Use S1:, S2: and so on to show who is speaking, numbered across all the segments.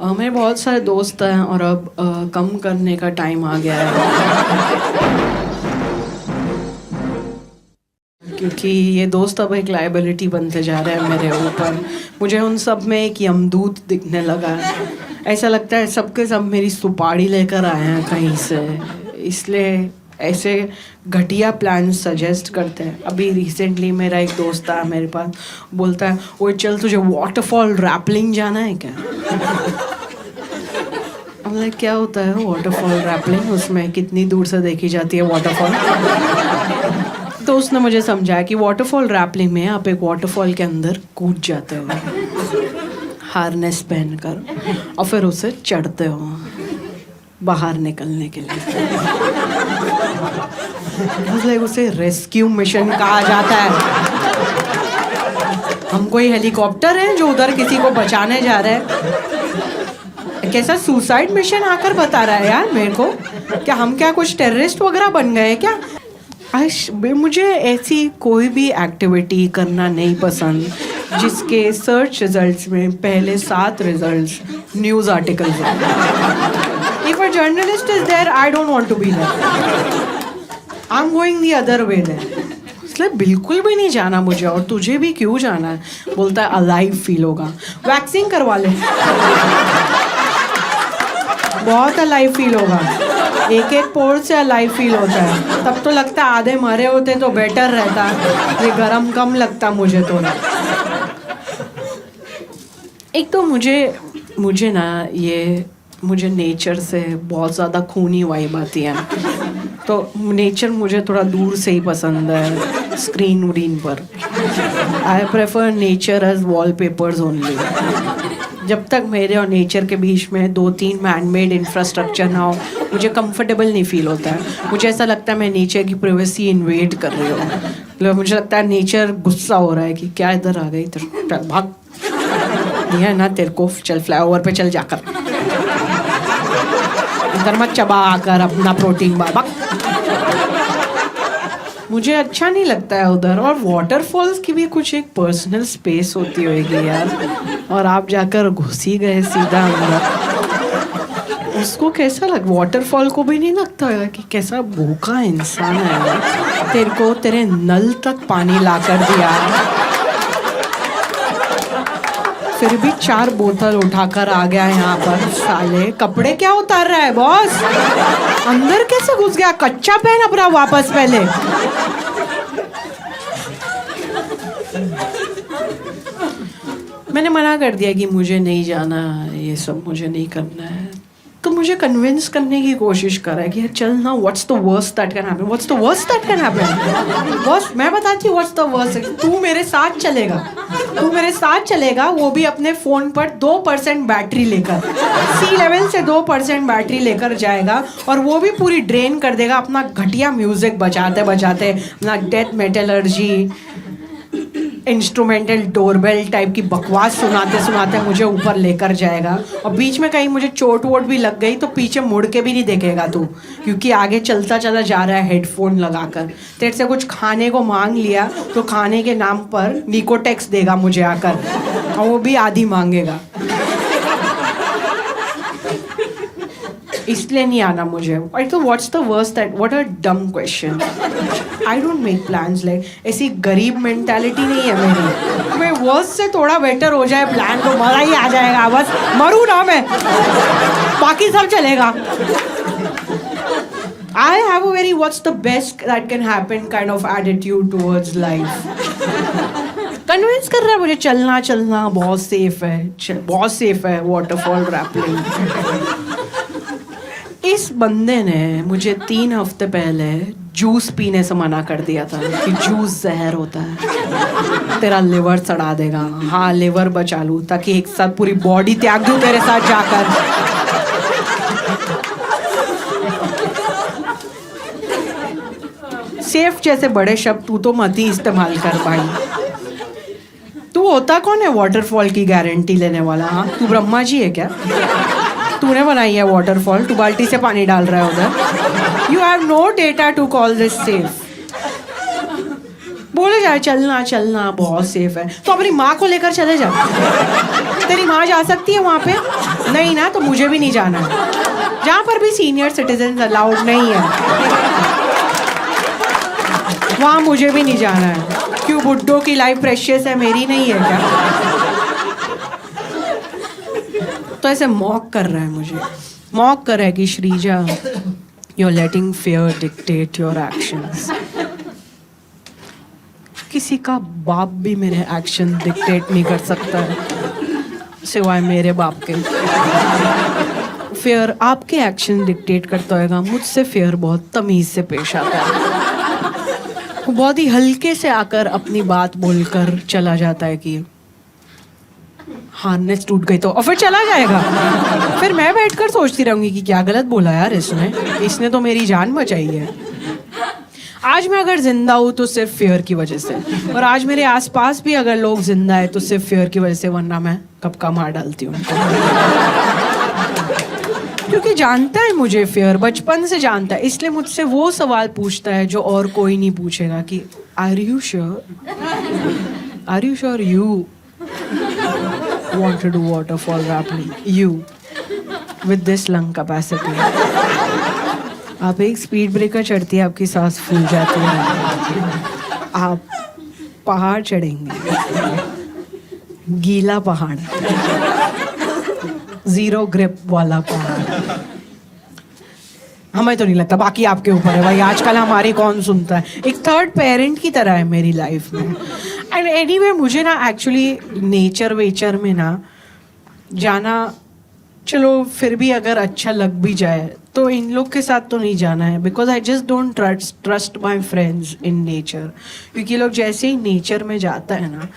S1: मेरे बहुत सारे दोस्त हैं और अब कम करने का टाइम आ गया है क्योंकि ये दोस्त अब एक लाइबिलिटी बनते जा रहे हैं मेरे ऊपर। मुझे उन सब में एक यमदूत दिखने लगा है। ऐसा लगता है सबके सब मेरी सुपारी लेकर आए हैं कहीं से, इसलिए ऐसे घटिया प्लान सजेस्ट करते हैं। अभी रिसेंटली मेरा एक दोस्त आया मेरे पास, बोलता है वो चल तुझे वाटरफॉल रैपलिंग जाना है क्या? अब लाइक क्या होता है वाटरफॉल रैपलिंग, उसमें कितनी दूर से देखी जाती है वाटरफॉल? तो उसने मुझे समझाया कि वाटरफॉल रैपलिंग में आप एक वाटरफॉल के अंदर कूद जाते हो हार्नेस पहनकर और फिर उसे चढ़ते हो बाहर निकलने के लिए। मतलब उसे रेस्क्यू मिशन कहा जाता है। हम कोई हेलीकॉप्टर है जो उधर किसी को बचाने जा रहे हैं? कैसा सुसाइड मिशन आकर बता रहा है यार मेरे को। क्या हम क्या कुछ टेररिस्ट वगैरह बन गए क्या? मुझे ऐसी कोई भी एक्टिविटी करना नहीं पसंद जिसके सर्च रिजल्ट्स में पहले 7 रिजल्ट्स न्यूज़ आर्टिकल्स हैं। If a journalist is there, I don't want to be there. I'm going the other way there. इसलिए बिल्कुल भी नहीं जाना मुझे। और तुझे भी क्यों जाना है? बोलता है अलाइव फील होगा। वैक्सीन करवा ले, बहुत अलाइव फील होगा। एक एक पोर से अलाइव फील होता है। तब तो लगता है आधे मरे होते तो बेटर रहता, ये गरम कम लगता मुझे तो। एक तो मुझे ना मुझे नेचर से बहुत ज़्यादा खूनी वाइब आती है, तो नेचर मुझे थोड़ा दूर से ही पसंद है स्क्रीन वरीन पर। I prefer nature as wallpapers only. जब तक मेरे और नेचर के बीच में 2-3 मैनमेड इंफ्रास्ट्रक्चर ना हो, मुझे कंफर्टेबल नहीं फील होता है। मुझे ऐसा लगता है मैं नेचर की प्राइवेसी इन्वेड कर रही हूँ। मतलब मुझे लगता है नेचर गुस्सा हो रहा है कि क्या इधर आ गई, इधर भाग, ये है ना तेरे को, चल फ्लाईओवर पे चल जाकर, इधर मत चबा आकर अपना प्रोटीन बाबा। मुझे अच्छा नहीं लगता है उधर। और वाटरफॉल्स की भी कुछ एक पर्सनल स्पेस होती होगी यार, और आप जाकर घुस ही गए सीधा अंदर। उसको कैसा वाटरफॉल को भी नहीं लगता है कि कैसा भूखा इंसान है, तेरे को तेरे नल तक पानी ला कर दिया, फिर भी 4 बोतल उठाकर आ गया यहाँ पर। साले कपड़े क्या उतार रहा है बॉस? अंदर कैसे घुस गया? कच्चा पहन अपना वापस पहले। मैंने मना कर दिया कि मुझे नहीं जाना, ये सब मुझे नहीं करना है। तो मुझे कन्विंस करने की कोशिश कर रहा है कि चल ना, what's the worst that can happen, what's the worst that can happen. Boss मैं बताती हूँ व्हाट्स द वर्स्ट। तू मेरे साथ चलेगा, वो भी अपने फ़ोन पर 2% बैटरी लेकर, सी लेवल से 2% बैटरी लेकर जाएगा, और वो भी पूरी ड्रेन कर देगा अपना घटिया म्यूज़िक बजाते बजाते, अपना death metallurgy instrumental doorbell type की बकवास सुनाते सुनाते मुझे ऊपर लेकर जाएगा। और बीच में कहीं मुझे चोट वोट भी लग गई तो पीछे मुड़ के भी नहीं देखेगा तू, क्योंकि आगे चलता चला जा रहा है हेडफोन लगाकर। तेरे से कुछ खाने को मांग लिया तो खाने के नाम पर निकोटेक्स देगा मुझे आकर, और वो भी आधी मांगेगा। इसलिए नहीं आना मुझे। और तो what's the worst that, what a dumb question. I don't make plans like, ऐसी गरीब मेंटालिटी नहीं है मेरी। मैं वर्स्ट से थोड़ा बेटर हो जाए प्लान तो मजा ही आ जाएगा। बस मरूँ ना मैं, बाकी सब चलेगा। I have a very what's the best that can happen kind of attitude towards life. Convince कर रहा है मुझे चलना बहुत सेफ है वाटरफॉल रैपलिंग। इस बंदे ने मुझे 3 हफ्ते पहले जूस पीने से मना कर दिया था कि जूस जहर होता है, तेरा लिवर सड़ा देगा। हाँ लिवर बचा लूँ ताकि एक साथ पूरी बॉडी त्याग दूँ तेरे साथ जाकर। सेफ जैसे बड़े शब्द तू तो मत ही इस्तेमाल कर भाई। तू होता कौन है वाटरफॉल की गारंटी लेने वाला? हाँ तू ब्रह्मा जी है क्या? तूने बनाई है वाटरफॉल, तू बाल्टी से पानी डाल रहा है उधर। You have no data to call this safe. बोले जाए चलना चलना बहुत सेफ है, तो अपनी माँ को लेकर चले जा। तेरी माँ जा सकती है वहाँ पे? नहीं ना, तो मुझे भी नहीं जाना है। जहाँ पर भी सीनियर सिटीजन अलाउड नहीं है वहाँ मुझे भी नहीं जाना है। क्यों, बुड्ढों की लाइफ प्रेशियस है, मेरी नहीं है क्या? तो ऐसे मॉक कर रहा है मुझे, मॉक कर रहा है कि Sreeja, you are letting fear dictate your actions. किसी का बाप भी मेरे एक्शन डिक्टेट नहीं कर सकता है सिवाय मेरे बाप के। फियर आपके एक्शन डिक्टेट करता होगा, मुझसे फियर बहुत तमीज से पेश आता है। वो बहुत ही हल्के से आकर अपनी बात बोलकर चला जाता है कि हार्नेस टूट गई तो, और फिर चला जाएगा। फिर मैं बैठकर सोचती रहूंगी कि क्या गलत बोला यार इसने तो मेरी जान बचाई है। आज मैं अगर जिंदा हूँ तो सिर्फ फियर की वजह से, और आज मेरे आसपास भी अगर लोग जिंदा है तो सिर्फ फियर की वजह से, वरना मैं कब का मार डालती हूँ उनको। क्योंकि जानता है मुझे फियर, बचपन से जानता है, इसलिए मुझसे वो सवाल पूछता है जो और कोई नहीं पूछेगा कि are you sure you want to do waterfall rappelling, you with this lung capacity। आप एक स्पीड ब्रेकर चढ़ती है, आपकी सांस फूल जाती है, आप पहाड़ चढ़ेंगे, गीला पहाड़, 0 ग्रिप वाला पहाड़। हमें तो नहीं लगता, बाकी आपके ऊपर है भाई, आजकल हमारी कौन सुनता है। एक थर्ड पेरेंट की तरह है मेरी लाइफ में। एंड एनीवे मुझे ना एक्चुअली नेचर वेचर में ना जाना, चलो फिर भी अगर अच्छा लग भी जाए तो इन लोग के साथ तो नहीं जाना है, because I just don't trust my friends in nature. क्योंकि लोग जैसे ही नेचर में जाता है ना,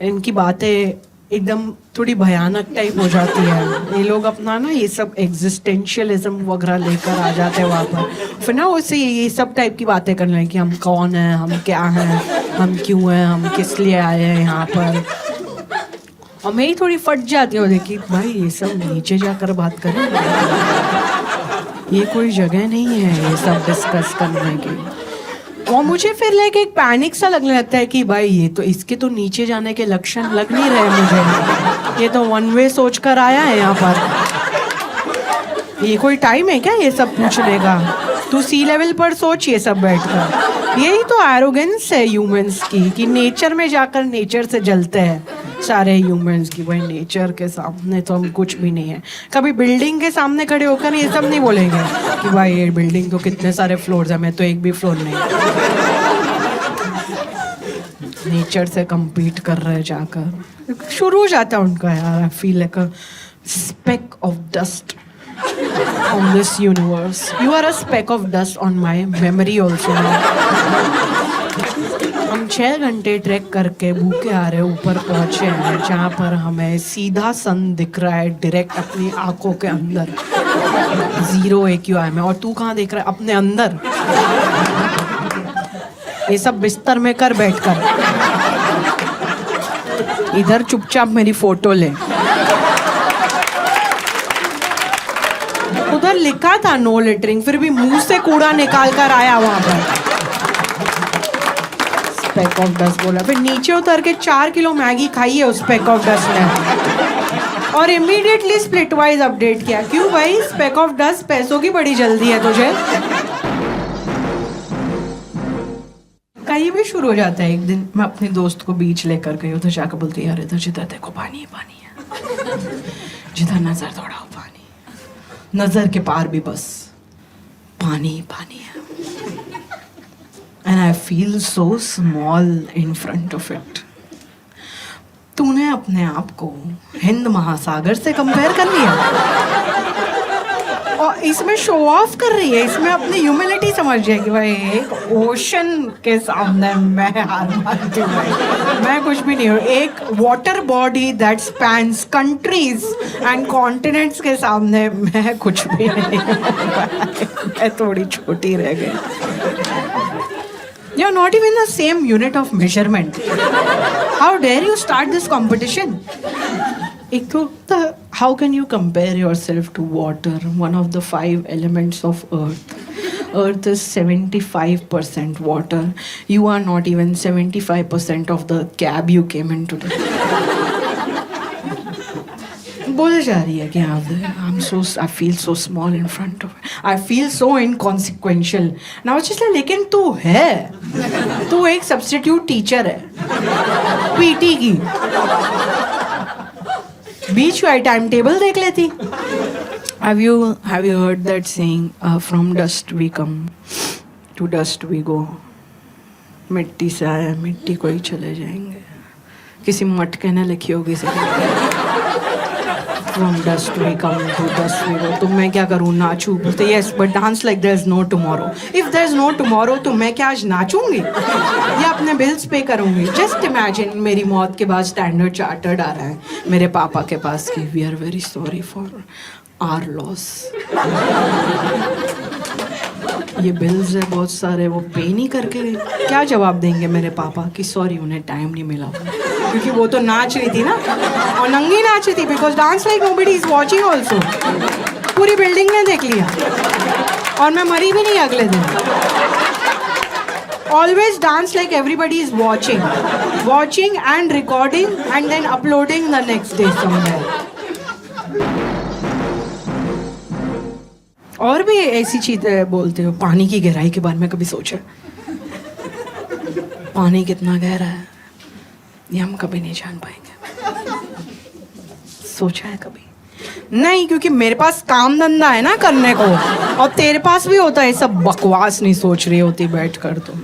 S1: इनकी बातें एकदम थोड़ी भयानक टाइप हो जाती है। ये लोग अपना ना ये सब एग्जिस्टेंशियलिज्म वगैरह लेकर आ जाते हैं वहाँ पर, फिर ना उससे ये सब टाइप की बातें करने लगे कि हम कौन हैं, हम क्या हैं, हम क्यों हैं, हम किस लिए आए हैं यहाँ पर। और मैं ही थोड़ी फट जाती हूँ, देखी भाई ये सब नीचे जाकर बात करें, ये कोई जगह नहीं है ये सब डिस्कस करने की। और मुझे फिर लाइक एक पैनिक सा लगने लगता है कि भाई ये तो, इसके तो नीचे जाने के लक्षण लग नहीं रहे मुझे, ये तो वन वे सोच कर आया है यहाँ पर। ये कोई टाइम है क्या ये सब पूछने का? तू सी लेवल पर सोच ये सब बैठकर। यही तो एरोगेंस है ह्यूमंस की, कि नेचर में जाकर नेचर से जलते हैं सारे ह्यूमंस की। भाई नेचर के सामने तो हम कुछ भी नहीं है। कभी बिल्डिंग के सामने खड़े होकर ये सब नहीं बोलेंगे कि भाई ये बिल्डिंग तो कितने सारे फ्लोर्स है, मैं तो एक भी फ्लोर नहीं। नेचर से compete कर रहे जाकर, शुरू हो जाता है उनका यार। I feel like a speck of dust on this universe. You are a speck of dust on my memory also now. हम 6 घंटे ट्रैक करके भूखे आ रहे ऊपर पहुंचे हैं, जहाँ पर हमें सीधा सन दिख रहा है डायरेक्ट अपनी आंखों के अंदर, 0 AQI में। और तू कहाँ देख रहा है? अपने अंदर। ये सब बिस्तर में कर बैठकर, इधर चुपचाप मेरी फोटो ले। उधर लिखा था नो लिटरिंग, फिर भी मुंह से कूड़ा निकाल कर आया वहां पर। स्पेक ऑफ डस्ट बोला, फिर नीचे उतर के 4 किलो मैगी खाई है उस स्पेक ऑफ डस्ट ने, और इमीडिएटली स्प्लिट वाइज अपडेट किया। क्यों भाई, स्पेक ऑफ डस्ट पैसों की बड़ी जल्दी है तुझे? कहीं भी शुरू हो जाता है। एक दिन मैं अपने दोस्त को बीच लेकर गई, उधर जाकर बोलती यार इधर जिधर देखो पानी है, पानी है, जिधर नजर दौड़ाओ पानी, नजर के पार भी बस पानी पानी है। And I feel so small in front of it. तूने अपने आप को हिंद महासागर से कंपेयर कर लिया और इसमें शो ऑफ कर रही है, इसमें अपनी ह्यूमिलिटी समझ जाएगी। भाई एक ओशन के सामने मैं हार मानती हूँ भाई, मैं कुछ भी नहीं हूँ। एक water body that spans countries and continents के सामने मैं कुछ भी नहीं हूँ। मैं थोड़ी छोटी रह गई। You're not even the same unit of measurement. How dare you start this competition? एक तो how can you compare yourself to water, one of the 5 elements of earth? Earth is 75% water. You are not even 75% of the cab you came in today. बोले जा रही है कि I feel so small in front of her. I feel so inconsequential. Now it's just like, लेकिन तू है, तू एक substitute teacher है, PT की. बीच में टाइम टेबल देख लेती. Have you heard that saying? From dust we come, to dust we go. मिट्टी से आए मिट्टी को ही चले जाएंगे. किसी मटके ने लिखी होगी से. From dust we come, to dust we go. तो मैं क्या करूँ, नाचूं? बोलते yes, but dance like there's no tomorrow. If there's no tomorrow, तो मैं क्या आज नाचूंगी या अपने बिल्स पे करूंगी? Just imagine मेरी मौत के बाद स्टैंडर्ड चार्टर्ड आ रहा है मेरे पापा के पास कि we are very sorry for our loss. ये बिल्स है बहुत सारे, वो पे नहीं करके गए. क्या जवाब देंगे मेरे पापा कि सॉरी उन्हें टाइम नहीं मिला, क्योंकि वो तो नाच रही थी ना, और नंगी नाच रही थी. Because dance like nobody is watching also. पूरी बिल्डिंग ने देख लिया और मैं मरी भी नहीं अगले दिन. Always dance like everybody is watching and recording and then uploading the next day somewhere. और भी ऐसी चीजें बोलते हो. पानी की गहराई के बारे में कभी सोचा? पानी कितना गहरा है ये हम कभी नहीं जान पाएंगे. सोचा है कभी? नहीं, क्योंकि मेरे पास काम धंधा है ना करने को, और तेरे पास भी होता है. सब बकवास नहीं सोच रही होती बैठ कर तुम.